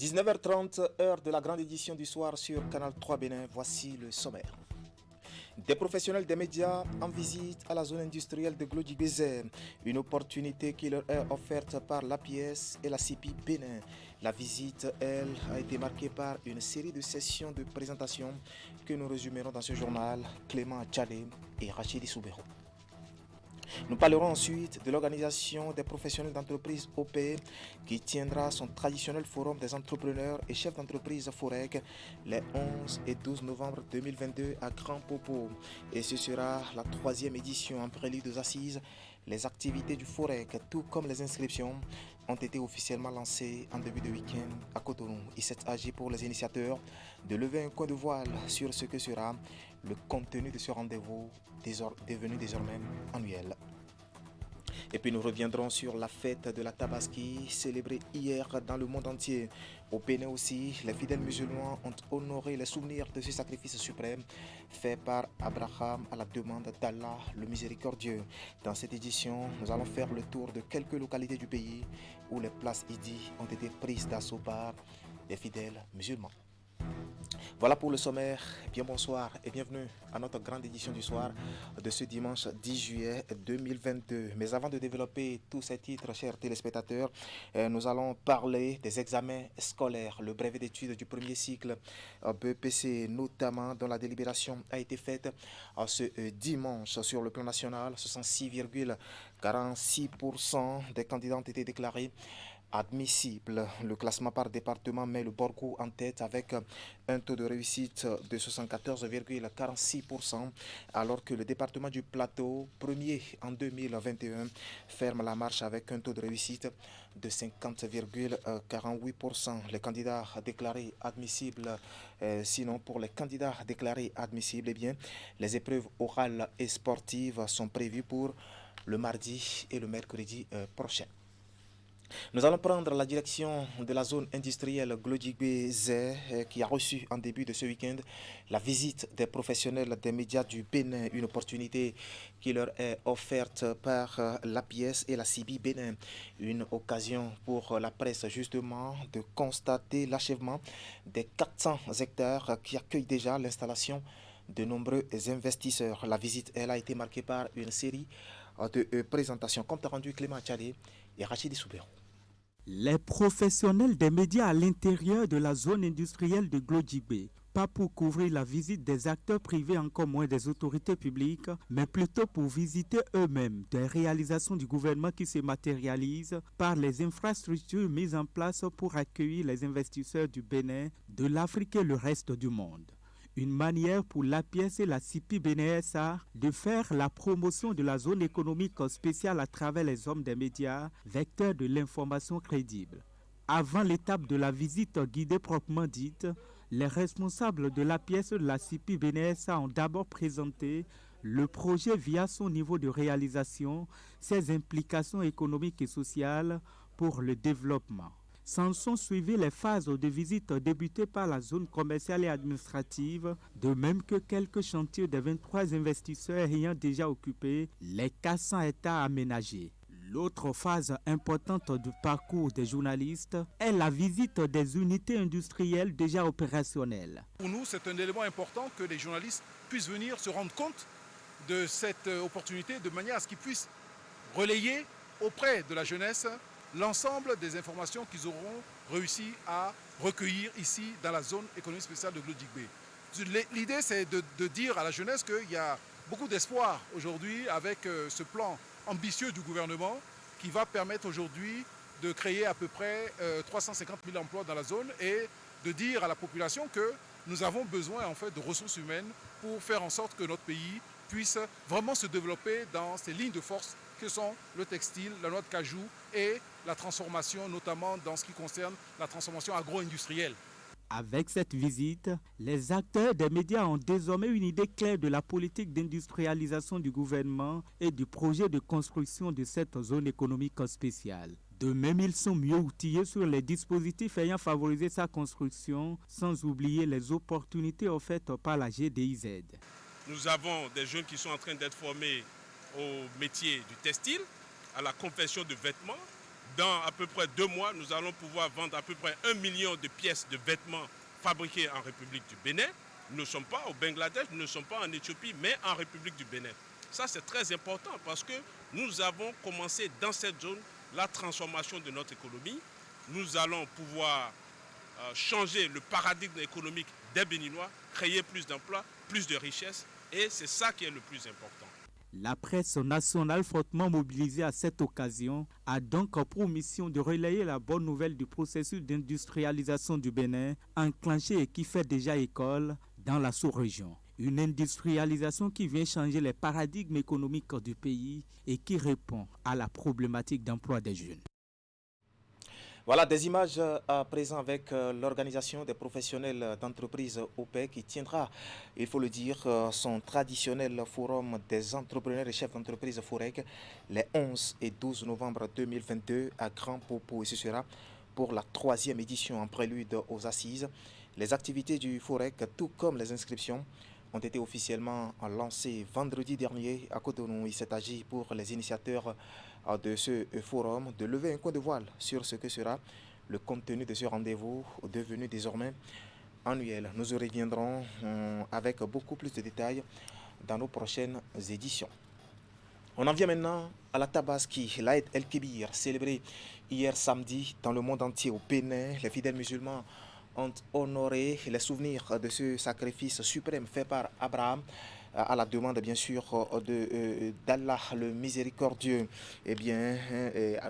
19h30, heure de la grande édition du soir sur Canal 3 Bénin. Voici le sommaire. Des professionnels des médias en visite à la zone industrielle de Glodjibézé. Une opportunité qui leur est offerte par l'APS et la CIPI Bénin. La visite, elle, a été marquée par une série de sessions de présentation que nous résumerons dans ce journal. Clément Tchadé et Rachidi Soubero. Nous parlerons ensuite de l'organisation des professionnels d'entreprise OP qui tiendra son traditionnel forum des entrepreneurs et chefs d'entreprise Forec les 11 et 12 novembre 2022 à Grand Popo. Et ce sera la 3e édition en prélude aux assises. Les activités du Forec, tout comme les inscriptions, ont été officiellement lancées en début de week-end à Cotonou. Il s'agit pour les initiateurs de lever un coin de voile sur ce que sera le contenu de ce rendez-vous devenu désormais annuel. Et puis nous reviendrons sur la fête de la Tabaski célébrée hier dans le monde entier. Au Bénin aussi, les fidèles musulmans ont honoré les souvenirs de ce sacrifice suprême fait par Abraham à la demande d'Allah le miséricordieux. Dans cette édition, nous allons faire le tour de quelques localités du pays où les places Idi ont été prises d'assaut par des fidèles musulmans. Voilà pour le sommaire. Bien bonsoir et bienvenue à notre grande édition du soir de ce dimanche 10 juillet 2022. Mais avant de développer tous ces titres, chers téléspectateurs, nous allons parler des examens scolaires, le brevet d'études du premier cycle BEPC notamment, dont la délibération a été faite ce dimanche sur le plan national. 66,46% des candidats ont été déclarés admissible. Le classement par département met le Borgo en tête avec un taux de réussite de 74,46%, alors que le département du Plateau, premier en 2021, ferme la marche avec un taux de réussite de 50,48%. Les candidats déclarés admissibles, sinon pour les candidats déclarés admissibles, eh bien, les épreuves orales et sportives sont prévues pour le mardi et le mercredi prochain. Nous allons prendre la direction de la zone industrielle Glodjibézé qui a reçu en début de ce week-end la visite des professionnels des médias du Bénin, une opportunité qui leur est offerte par l'APS et la CIPI Bénin. Une occasion pour la presse justement de constater l'achèvement des 400 hectares qui accueillent déjà l'installation de nombreux investisseurs. La visite, elle a été marquée par une série de présentations. Compte rendu Clément Tchadé et Rachidi Soubero. Les professionnels des médias à l'intérieur de la zone industrielle de Glodjibé, pas pour couvrir la visite des acteurs privés, encore moins des autorités publiques, mais plutôt pour visiter eux-mêmes des réalisations du gouvernement qui se matérialisent par les infrastructures mises en place pour accueillir les investisseurs du Bénin, de l'Afrique et le reste du monde. Une manière pour l'APS et la CIPI Bénin SA de faire la promotion de la zone économique spéciale à travers les hommes des médias, vecteurs de l'information crédible. Avant l'étape de la visite guidée proprement dite, les responsables de l'APS et de la CIPI Bénin SA ont d'abord présenté le projet via son niveau de réalisation, ses implications économiques et sociales pour le développement. S'en sont suivies les phases de visite débutées par la zone commerciale et administrative, de même que quelques chantiers des 23 investisseurs ayant déjà occupé les 400 hectares aménagés. L'autre phase importante du parcours des journalistes est la visite des unités industrielles déjà opérationnelles. Pour nous, c'est un élément important que les journalistes puissent venir se rendre compte de cette opportunité de manière à ce qu'ils puissent relayer auprès de la jeunesse l'ensemble des informations qu'ils auront réussi à recueillir ici dans la zone économique spéciale de Glodjibé. L'idée, c'est de dire à la jeunesse qu'il y a beaucoup d'espoir aujourd'hui avec ce plan ambitieux du gouvernement qui va permettre aujourd'hui de créer à peu près 350 000 emplois dans la zone et de dire à la population que nous avons besoin en fait de ressources humaines pour faire en sorte que notre pays puisse vraiment se développer dans ces lignes de force que sont le textile, la noix de cajou et la transformation, notamment dans ce qui concerne la transformation agro-industrielle. Avec cette visite, les acteurs des médias ont désormais une idée claire de la politique d'industrialisation du gouvernement et du projet de construction de cette zone économique spéciale. De même, ils sont mieux outillés sur les dispositifs ayant favorisé sa construction, sans oublier les opportunités offertes par la GDIZ. Nous avons des jeunes qui sont en train d'être formés au métier du textile, à la confection de vêtements, dans à peu près 2 mois, nous allons pouvoir vendre à peu près 1 million de pièces de vêtements fabriquées en République du Bénin. Nous ne sommes pas au Bangladesh, nous ne sommes pas en Éthiopie, mais en République du Bénin. Ça, c'est très important parce que nous avons commencé dans cette zone la transformation de notre économie. Nous allons pouvoir changer le paradigme économique des Béninois, créer plus d'emplois, plus de richesses, et c'est ça qui est le plus important. La presse nationale fortement mobilisée à cette occasion a donc pour mission de relayer la bonne nouvelle du processus d'industrialisation du Bénin enclenché et qui fait déjà école dans la sous-région. Une industrialisation qui vient changer les paradigmes économiques du pays et qui répond à la problématique d'emploi des jeunes. Voilà des images à présent avec l'organisation des professionnels d'entreprise OPEC qui tiendra, il faut le dire, son traditionnel forum des entrepreneurs et chefs d'entreprise FOREC les 11 et 12 novembre 2022 à Grand Popo. Et ce sera pour la 3e édition en prélude aux assises. Les activités du FOREC, tout comme les inscriptions, ont été officiellement lancées vendredi dernier à Cotonou. Il s'est agi pour les initiateurs de ce forum de lever un coin de voile sur ce que sera le contenu de ce rendez-vous devenu désormais annuel. Nous y reviendrons avec beaucoup plus de détails dans nos prochaines éditions. On en vient maintenant à la Tabaski, l'Aïd El-Kébir, célébré hier samedi dans le monde entier au Bénin. Les fidèles musulmans ont honoré les souvenirs de ce sacrifice suprême fait par Abraham à la demande bien sûr d'Allah le miséricordieux. Eh bien,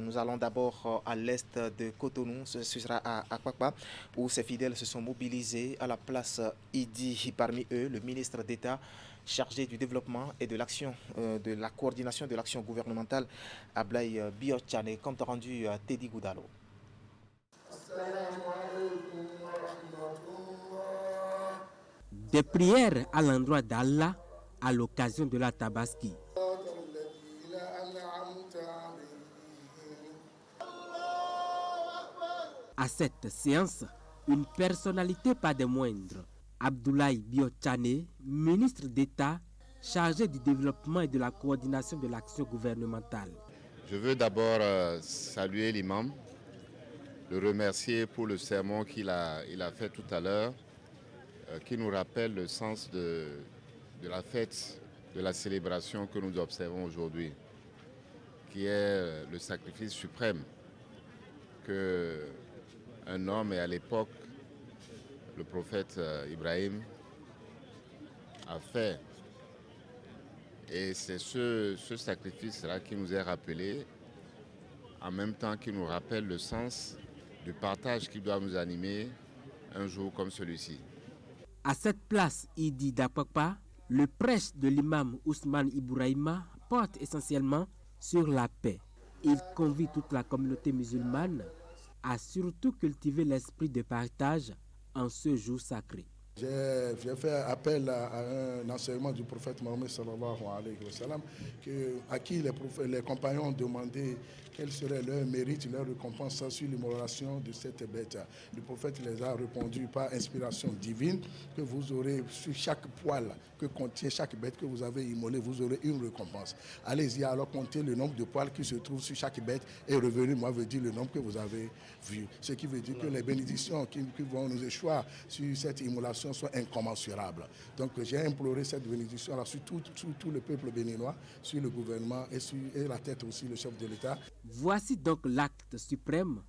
nous allons d'abord à l'est de Cotonou, ce sera à Kwakpa, où ces fidèles se sont mobilisés à la place Idi. Parmi eux, le ministre d'État chargé du développement et de l'action, de la coordination de l'action gouvernementale, Ablaye Biotchane, compte rendu à Teddy Goudalo. Des prières à l'endroit d'Allah à l'occasion de la Tabaski. À cette séance, une personnalité pas des moindres, Abdoulaye Biotchane, ministre d'État chargé du développement et de la coordination de l'action gouvernementale. Je veux d'abord saluer l'imam, le remercier pour le sermon qu'il a fait tout à l'heure, qui nous rappelle le sens de la fête, de la célébration que nous observons aujourd'hui, qui est le sacrifice suprême qu'un homme, et à l'époque, le prophète Ibrahim, a fait. Et c'est ce sacrifice-là qui nous est rappelé, en même temps qu'il nous rappelle le sens du partage qui doit nous animer un jour comme celui-ci. À cette place, Idi d'Apakpa, le prêche de l'imam Ousmane Ibrahima porte essentiellement sur la paix. Il convie toute la communauté musulmane à surtout cultiver l'esprit de partage en ce jour sacré. J'ai fait appel à un enseignement du prophète Mohammed sallallahu alayhi wa sallam, à qui les compagnons ont demandé quel serait leur mérite, leur récompense sur l'immolation de cette bête. Le prophète les a répondu par inspiration divine que vous aurez sur chaque poil que contient chaque bête que vous avez immolée, vous aurez une récompense. Allez-y alors comptez le nombre de poils qui se trouvent sur chaque bête et revenez, moi veut dire le nombre que vous avez vu. Ce qui veut dire que les bénédictions qui vont nous échoir sur cette immolation sont incommensurables. Donc j'ai imploré cette bénédiction là, sur tout le peuple béninois, sur le gouvernement et la tête aussi, le chef de l'État. Voici donc l'acte suprême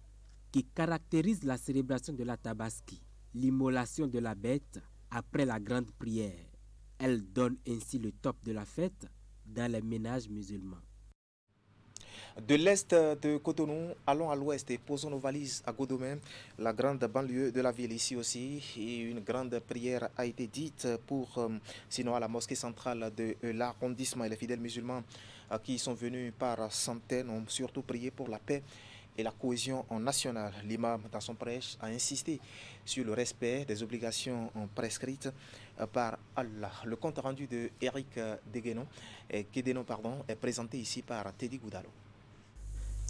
qui caractérise la célébration de la Tabaski, l'immolation de la bête après la grande prière. Elle donne ainsi le top de la fête dans les ménages musulmans. De l'est de Cotonou, allons à l'ouest et posons nos valises à Godomé, la grande banlieue de la ville. Ici aussi, et une grande prière a été dite sinon à la mosquée centrale de l'arrondissement. Et les fidèles musulmans qui sont venus par centaines ont surtout prié pour la paix et la cohésion nationale. L'imam, dans son prêche, a insisté sur le respect des obligations prescrites par Allah. Le compte rendu de Eric Kedeno est présenté ici par Teddy Goudalo.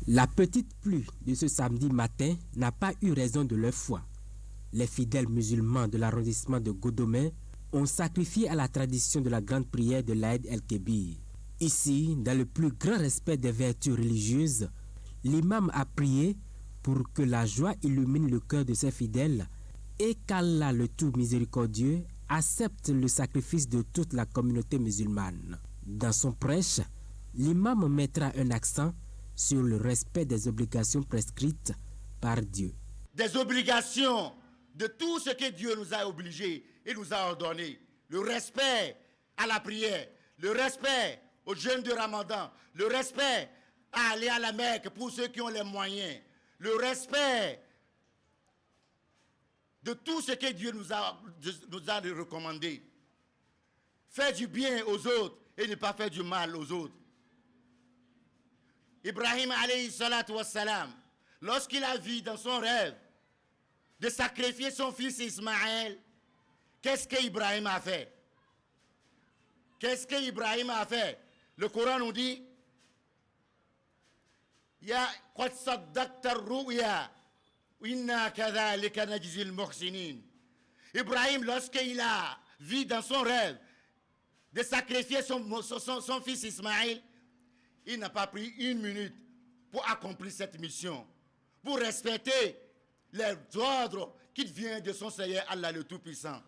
La petite pluie de ce samedi matin n'a pas eu raison de leur foi. Les fidèles musulmans de l'arrondissement de Godomé ont sacrifié à la tradition de la grande prière de l'Aïd El-Kébir. Ici, dans le plus grand respect des vertus religieuses, L'imam a prié pour que la joie illumine le cœur de ses fidèles et qu'Allah, le tout miséricordieux, accepte le sacrifice de toute la communauté musulmane. Dans son prêche, l'imam mettra un accent sur le respect des obligations prescrites par Dieu. Des obligations de tout ce que Dieu nous a obligés et nous a ordonné. Le respect à la prière, le respect au jeûne de Ramadan, le respect à aller à la Mecque pour ceux qui ont les moyens, le respect de tout ce que Dieu nous a recommandé. Faire du bien aux autres et ne pas faire du mal aux autres. Ibrahim alayhi salatu wassalam, lorsqu'il a vu dans son rêve de sacrifier son fils Ismaël, qu'est-ce qu'Ibrahim a fait? Qu'est-ce qu'Ibrahim a fait? Le Coran nous dit Ya qad saddaqta ar-ru'ya wa inna kadhalika najzi al-muhsinin. Ibrahim, lorsqu'il a vu dans son rêve de sacrifier son fils Ismaël, il n'a pas pris une minute pour accomplir cette mission, pour respecter les ordres qui viennent de son Seigneur Allah le Tout-Puissant.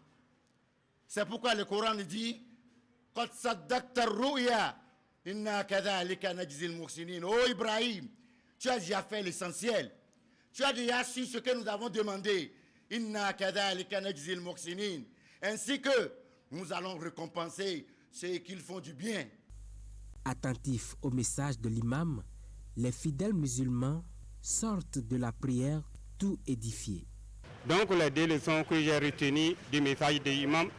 C'est pourquoi le Coran dit Qad saddaqta ar-ru'ya inna kadhalika najzi al-muhsinin. Oh Ibrahim, tu as déjà fait l'essentiel. Tu as déjà su ce que nous avons demandé. Inna kadhalika najzi al-muhsinin. Ainsi que nous allons récompenser ceux qui font du bien. Attentifs au message de l'imam, les fidèles musulmans sortent de la prière tout édifiés. Donc les deux leçons que j'ai retenues du message de l'imam,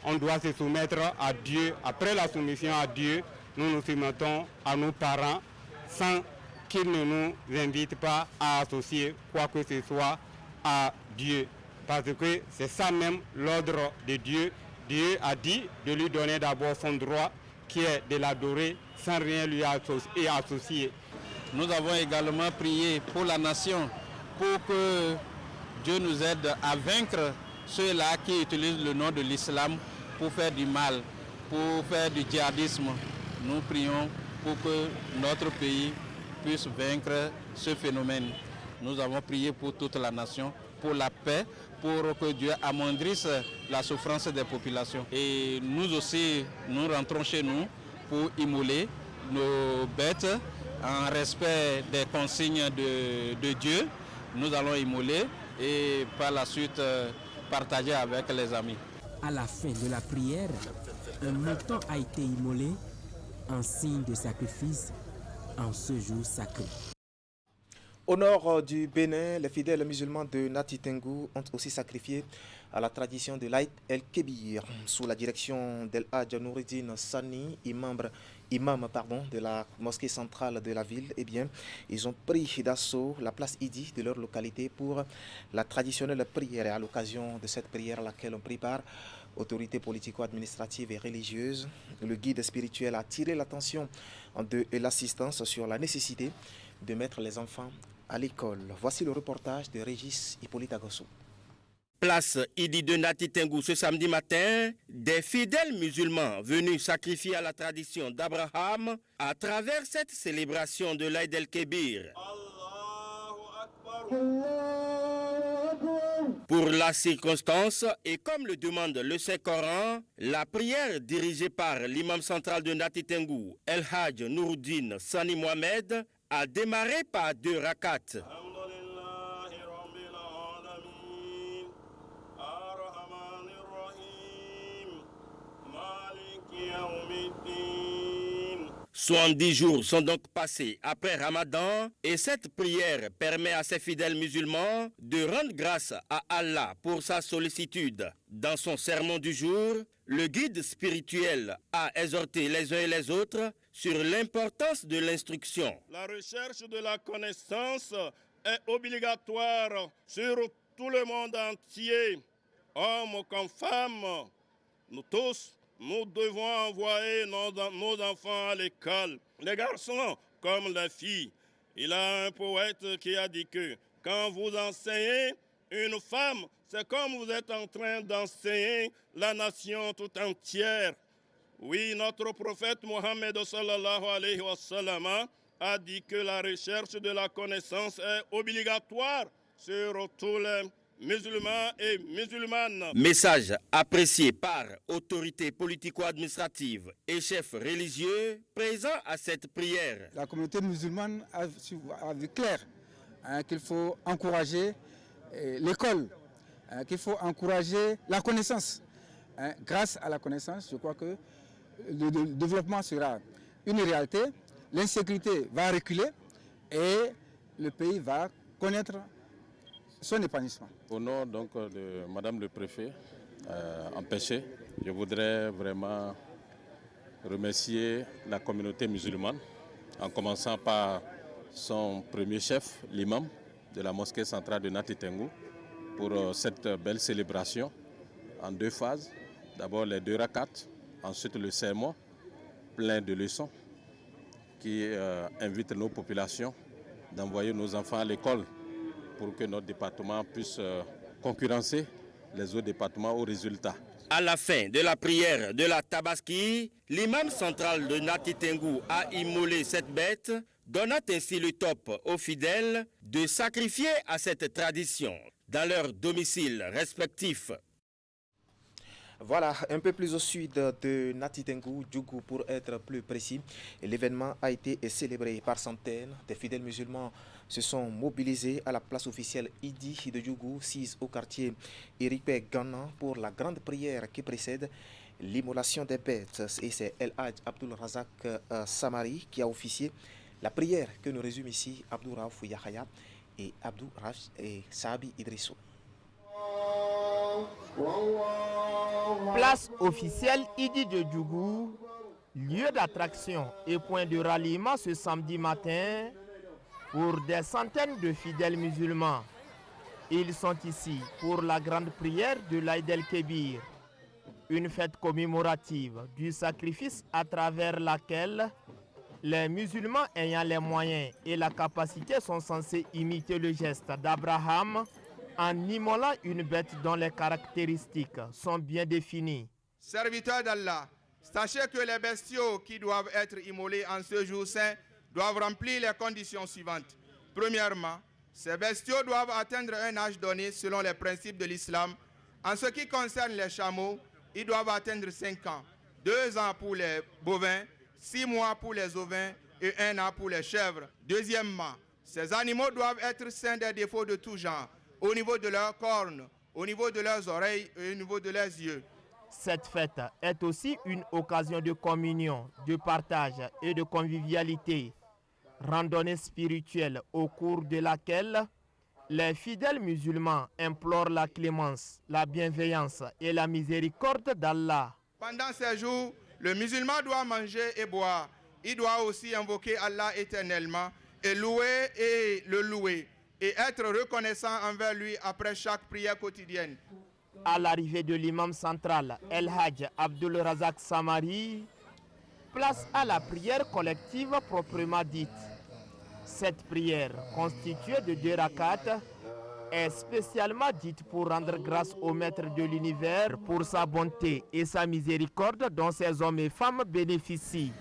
on doit se soumettre à Dieu. Après la soumission à Dieu, nous nous soumettons à nos parents sans qu'ils ne nous invitent pas à associer quoi que ce soit à Dieu. Parce que c'est ça même l'ordre de Dieu. Dieu a dit de lui donner d'abord son droit qui est de l'adorer sans rien lui associer. Nous avons également prié pour la nation, pour que Dieu nous aide à vaincre ceux-là qui utilisent le nom de l'islam pour faire du mal, pour faire du djihadisme. Nous prions pour que notre pays puisse vaincre ce phénomène. Nous avons prié pour toute la nation, pour la paix, pour que Dieu amoindrisse la souffrance des populations. Et nous aussi, nous rentrons chez nous pour immoler nos bêtes en respect des consignes de Dieu. Nous allons immoler et par la suite partager avec les amis. À la fin de la prière, un mouton a été immolé en signe de sacrifice en ce jour sacré. Au nord du Bénin, les fidèles musulmans de Nati Tengu ont aussi sacrifié à la tradition de l'Aïd el-Kébir. Sous la direction d'El Hadj Noureddin Sani, imam de la mosquée centrale de la ville, ils ont pris d'assaut la place Idi de leur localité pour la traditionnelle prière. Et à l'occasion de cette prière à laquelle on prépare autorités politico-administratives et religieuses, le guide spirituel a attiré l'attention de l'assistance sur la nécessité de mettre les enfants à l'école. Voici le reportage de Régis Hippolyte Agosso. Place Idi de Nati Tengu ce samedi matin, des fidèles musulmans venus sacrifier à la tradition d'Abraham à travers cette célébration de l'Aïd el-Kébir. Pour la circonstance, et comme le demande le Saint-Coran, la prière dirigée par l'imam central de Nati Tengu, El Hadj Noureddin Sani Mohamed, a démarré par 2 rakats. Soit 10 jours sont donc passés après Ramadan et cette prière permet à ces fidèles musulmans de rendre grâce à Allah pour sa sollicitude. Dans son sermon du jour, le guide spirituel a exhorté les uns et les autres sur l'importance de l'instruction. La recherche de la connaissance est obligatoire sur tout le monde entier, hommes comme femmes. Nous tous, nous devons envoyer nos enfants à l'école, les garçons comme les filles. Il y a un poète qui a dit que quand vous enseignez une femme, c'est comme vous êtes en train d'enseigner la nation tout entière. Oui, notre prophète Mohammed sallallahu alayhi wa sallam a dit que la recherche de la connaissance est obligatoire sur tous les musulmans et musulmanes. Message apprécié par autorités politico-administratives et chefs religieux présents à cette prière. La communauté musulmane a vu clair qu'il faut encourager l'école, qu'il faut encourager la connaissance. Grâce à la connaissance, je crois que le développement sera une réalité, l'insécurité va reculer et le pays va connaître son épanouissement. Au nom donc de Madame le Préfet empêché, je voudrais vraiment remercier la communauté musulmane, en commençant par son premier chef, l'imam de la mosquée centrale de Nati Tengou, pour cette belle célébration en deux phases. D'abord les 2 rakats, ensuite le sermon plein de leçons qui invite nos populations d'envoyer nos enfants à l'école pour que notre département puisse concurrencer les autres départements au résultat. À la fin de la prière de la Tabaski, l'imam central de Nati Tengou a immolé cette bête, donnant ainsi le top aux fidèles de sacrifier à cette tradition dans leurs domiciles respectifs. Voilà, un peu plus au sud de Nati Tengou, Djougou pour être plus précis. L'événement a été célébré par centaines. Des fidèles musulmans se sont mobilisés à la place officielle Idi de Djougou, 6 au quartier Eripe Ghana, pour la grande prière qui précède l'immolation des bêtes. Et c'est El Hadj Abdul Razak Samari qui a officié la prière que nous résume ici Abdou Raouf Yahaya et Abdou Raj et Sabi Idrissou. Place officielle Idi de Djougou, lieu d'attraction et point de ralliement ce samedi matin pour des centaines de fidèles musulmans. Ils sont ici pour la grande prière de l'Aïd el-Kébir, une fête commémorative du sacrifice à travers laquelle les musulmans ayant les moyens et la capacité sont censés imiter le geste d'Abraham en immolant une bête dont les caractéristiques sont bien définies. Serviteurs d'Allah, sachez que les bestiaux qui doivent être immolés en ce jour saint doivent remplir les conditions suivantes. Premièrement, ces bestiaux doivent atteindre un âge donné selon les principes de l'islam. En ce qui concerne les chameaux, ils doivent atteindre 5 ans, 2 ans pour les bovins, 6 mois pour les ovins et 1 an pour les chèvres. Deuxièmement, ces animaux doivent être sains des défauts de tout genre, au niveau de leurs cornes, au niveau de leurs oreilles et au niveau de leurs yeux. Cette fête est aussi une occasion de communion, de partage et de convivialité. Randonnée spirituelle au cours de laquelle les fidèles musulmans implorent la clémence, la bienveillance et la miséricorde d'Allah. Pendant ces jours, le musulman doit manger et boire. Il doit aussi invoquer Allah éternellement et le louer et être reconnaissant envers lui après chaque prière quotidienne. À l'arrivée de l'imam central, El Hadj Abdul Razak Samari, place à la prière collective proprement dite. Cette prière, constituée de 2 rakats, est spécialement dite pour rendre grâce au Maître de l'univers pour sa bonté et sa miséricorde dont ces hommes et femmes bénéficient.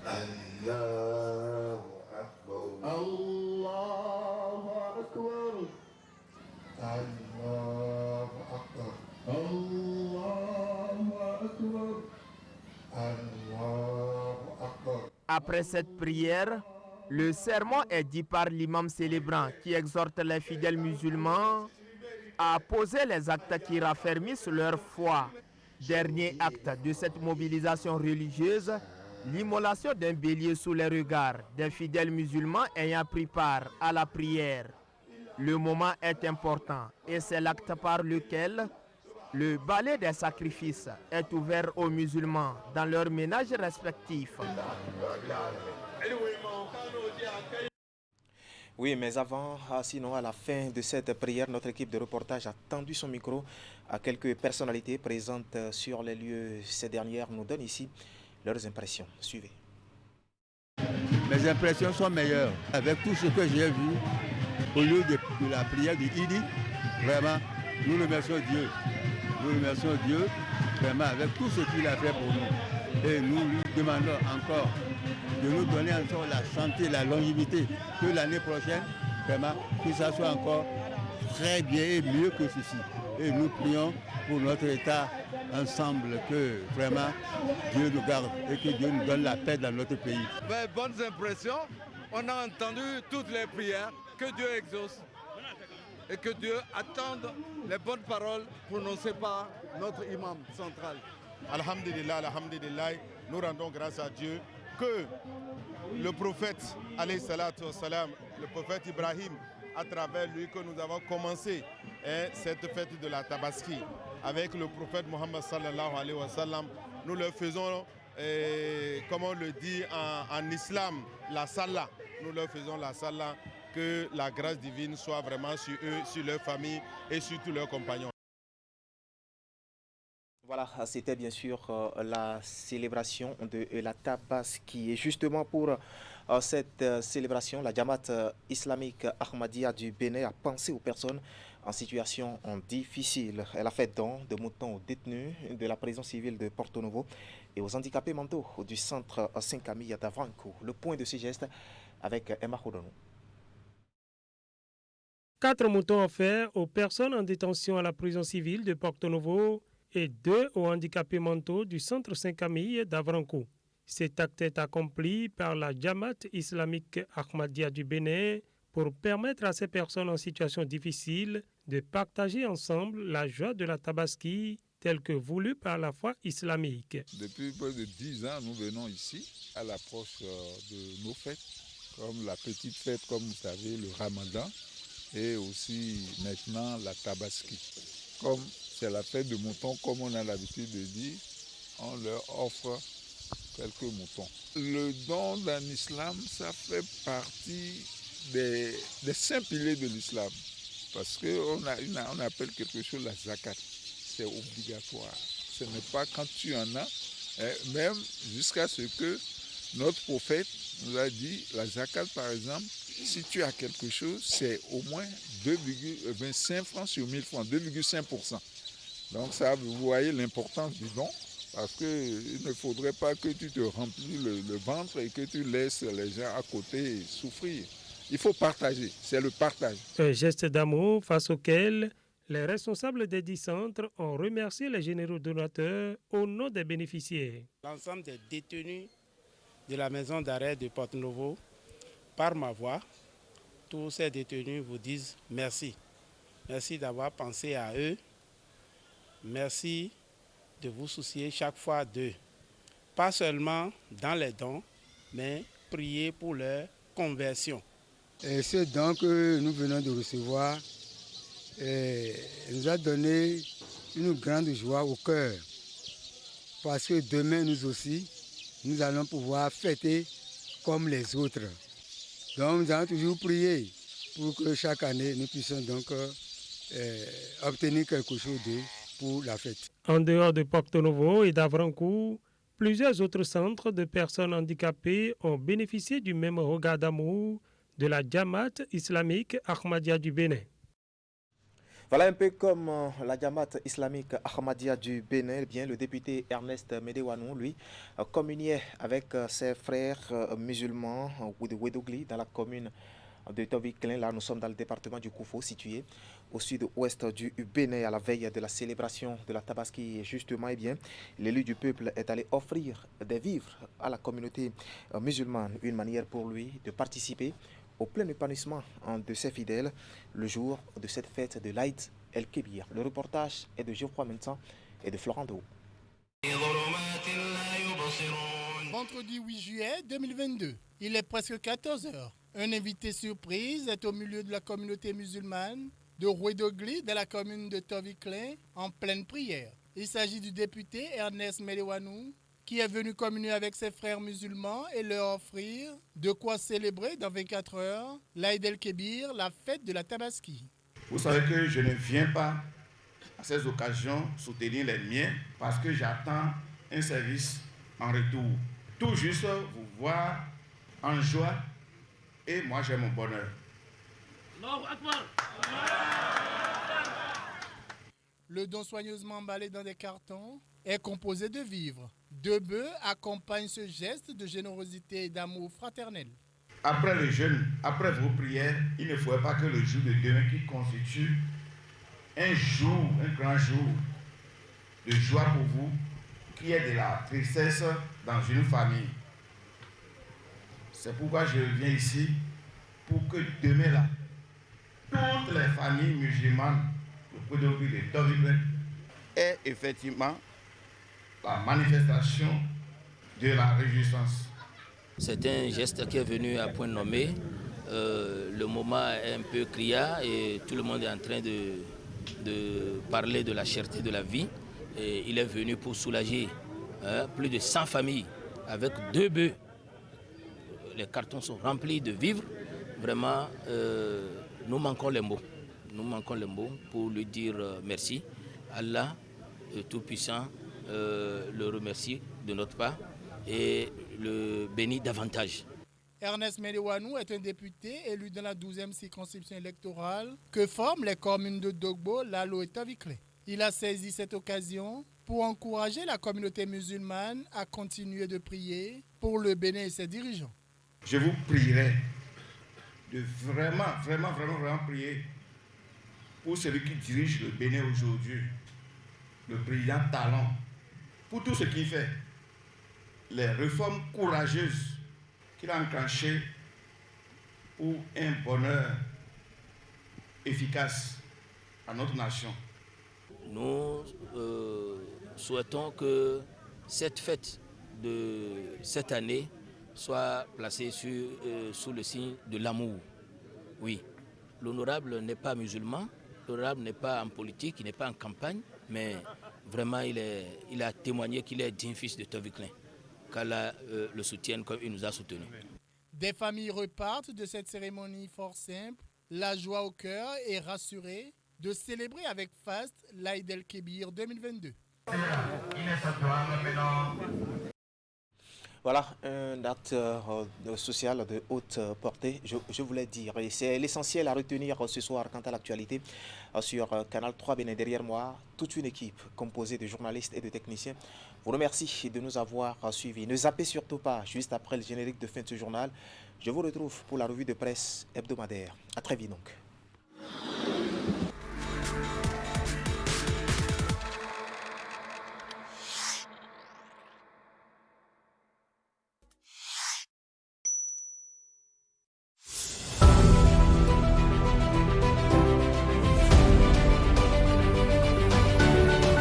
Après cette prière, le sermon est dit par l'imam célébrant qui exhorte les fidèles musulmans à poser les actes qui raffermissent leur foi. Dernier acte de cette mobilisation religieuse, l'immolation d'un bélier sous les regards des fidèles musulmans ayant pris part à la prière. Le moment est important et c'est l'acte par lequel le balai des sacrifices est ouvert aux musulmans dans leurs ménages respectifs. Oui, mais avant, sinon à la fin de cette prière, notre équipe de reportage a tendu son micro à quelques personnalités présentes sur les lieux. Ces dernières nous donnent ici leurs impressions. Suivez. Mes impressions sont meilleures. Avec tout ce que j'ai vu au lieu de la prière de Idi, vraiment, nous remercions Dieu. Nous remercions Dieu vraiment avec tout ce qu'il a fait pour nous. Et nous lui demandons encore de nous donner encore la santé, la longévité, que l'année prochaine, vraiment, que ça soit encore très bien et mieux que ceci. Et nous prions pour notre État ensemble, que vraiment Dieu nous garde et que Dieu nous donne la paix dans notre pays. Bonnes impressions, on a entendu toutes les prières, que Dieu exauce et que Dieu attende les bonnes paroles prononcées par notre imam central. Alhamdulillah, alhamdulillah, nous rendons grâce à Dieu que le prophète, alayhi salatu wassalam, le prophète Ibrahim, à travers lui que nous avons commencé cette fête de la Tabaski avec le prophète Mohammed sallallahu alayhi wa sallam. Nous le faisons, comme on le dit en islam, la salah. Nous leur faisons la salah, que la grâce divine soit vraiment sur eux, sur leur famille et sur tous leurs compagnons. Voilà, c'était bien sûr la célébration de la Tabaski. Et justement pour cette célébration, la Jamaat islamique Ahmadiyya du Bénin a pensé aux personnes en situation difficile. Elle a fait don de moutons aux détenus de la prison civile de Porto Novo et aux handicapés mentaux du centre Saint-Camille d'Avranco. Le point de ce geste avec Emma Khodonou. 4 moutons offerts aux personnes en détention à la prison civile de Porto Novo et 2 aux handicapés mentaux du centre Saint-Camille d'Avranco. Cet acte est accompli par la Jamaat islamique Ahmadiyya du Bénin pour permettre à ces personnes en situation difficile de partager ensemble la joie de la Tabaski telle que voulue par la foi islamique. Depuis près de 10 ans, nous venons ici à l'approche de nos fêtes, comme la petite fête, comme vous savez, le Ramadan, et aussi maintenant la Tabaski. Comme c'est la fête de moutons, comme on a l'habitude de dire, on leur offre quelques moutons. Le don dans l'islam, ça fait partie des 5 piliers de l'islam. Parce qu'on appelle quelque chose la zakat. C'est obligatoire. Ce n'est pas quand tu en as, même jusqu'à ce que notre prophète nous a dit, la zakat par exemple, si tu as quelque chose, c'est au moins 2,25 francs sur 1000 francs, 2,5%. Donc ça, vous voyez l'importance du don, parce qu'il ne faudrait pas que tu te remplis le ventre et que tu laisses les gens à côté souffrir. Il faut partager, c'est le partage. Un geste d'amour face auquel les responsables des 10 centres ont remercié les généreux donateurs au nom des bénéficiaires. L'ensemble des détenus de la maison d'arrêt de Porto Novo, par ma voix, tous ces détenus vous disent merci. Merci d'avoir pensé à eux. Merci de vous soucier chaque fois d'eux. Pas seulement dans les dons, mais prier pour leur conversion. Et ce don que nous venons de recevoir nous a donné une grande joie au cœur. Parce que demain, nous aussi, nous allons pouvoir fêter comme les autres. Donc nous allons toujours prier pour que chaque année, nous puissions donc obtenir quelque chose pour la fête. En dehors de Porto Novo et d'Avranco, plusieurs autres centres de personnes handicapées ont bénéficié du même regard d'amour de la Jamaat islamique Ahmadiyya du Bénin. Voilà un peu comme la Jamaat islamique Ahmadiyya du Bénin, bien le député Ernest Medewanou, lui, communiait avec ses frères musulmans de Wedogli dans la commune de Tobiklin. Là, nous sommes dans le département du Koufo, situé au sud-ouest du Bénin, à la veille de la célébration de la Tabaski. Et justement, eh bien, l'élu du peuple est allé offrir des vivres à la communauté musulmane, une manière pour lui de participer au plein épanouissement de ses fidèles le jour de cette fête de l'Aïd el-Kébir. Le reportage est de Geoffroy Mentan et de Florent Dehaut. Vendredi 8 juillet 2022, il est presque 14 h. Un invité surprise est au milieu de la communauté musulmane de Rouedogli, de la commune de Tobiklin, en pleine prière. Il s'agit du député Ernest Medewanou, qui est venu communier avec ses frères musulmans et leur offrir de quoi célébrer dans 24 heures l'Aïd el-Kébir, la fête de la Tabaski. Vous savez que je ne viens pas à ces occasions soutenir les miens parce que j'attends un service en retour. Tout juste vous voir en joie et moi j'ai mon bonheur. Le don soigneusement emballé dans des cartons est composé de vivres. 2 bœufs accompagnent ce geste de générosité et d'amour fraternel. Après le jeûne, après vos prières, il ne faudrait pas que le jour de demain qui constitue un jour, un grand jour de joie pour vous, qu'il y ait de la tristesse dans une famille. C'est pourquoi je viens ici, pour que demain là, toutes les familles musulmanes, le Kodobi de Tovicle, aient effectivement la manifestation de la réjouissance. C'est un geste qui est venu à point nommé. Le moment est un peu criard et tout le monde est en train de parler de la cherté de la vie. Et il est venu pour soulager plus de 100 familles avec 2 bœufs. Les cartons sont remplis de vivres. Vraiment, nous manquons les mots. Nous manquons les mots pour lui dire merci. Allah, le Tout-Puissant, le remercie de notre part et le bénit davantage. Ernest Medewanou est un député élu dans la 12e circonscription électorale que forment les communes de Dogbo, Lalo et Tavikle. Il a saisi cette occasion pour encourager la communauté musulmane à continuer de prier pour le Bénin et ses dirigeants. Je vous prierai de vraiment prier pour celui qui dirige le Bénin aujourd'hui, le président Talon, pour tout ce qu'il fait, les réformes courageuses qu'il a enclenchées pour un bonheur efficace à notre nation. Nous souhaitons que cette fête de cette année soit placée sous le signe de l'amour. Oui, l'honorable n'est pas musulman, l'honorable n'est pas en politique, il n'est pas en campagne, mais vraiment il a témoigné qu'il est digne fils de Toviklin, qu'Allah le soutienne comme il nous a soutenus. Des familles repartent de cette cérémonie fort simple, la joie au cœur et rassurée de célébrer avec faste l'Aïd el-Kébir 2022. Voilà, un acte social de haute portée, je voulais dire. Et c'est l'essentiel à retenir ce soir quant à l'actualité sur Canal 3 Bénin. Derrière moi, toute une équipe composée de journalistes et de techniciens vous remercie de nous avoir suivis. Ne zappez surtout pas, juste après le générique de fin de ce journal. Je vous retrouve pour la revue de presse hebdomadaire. À très vite donc.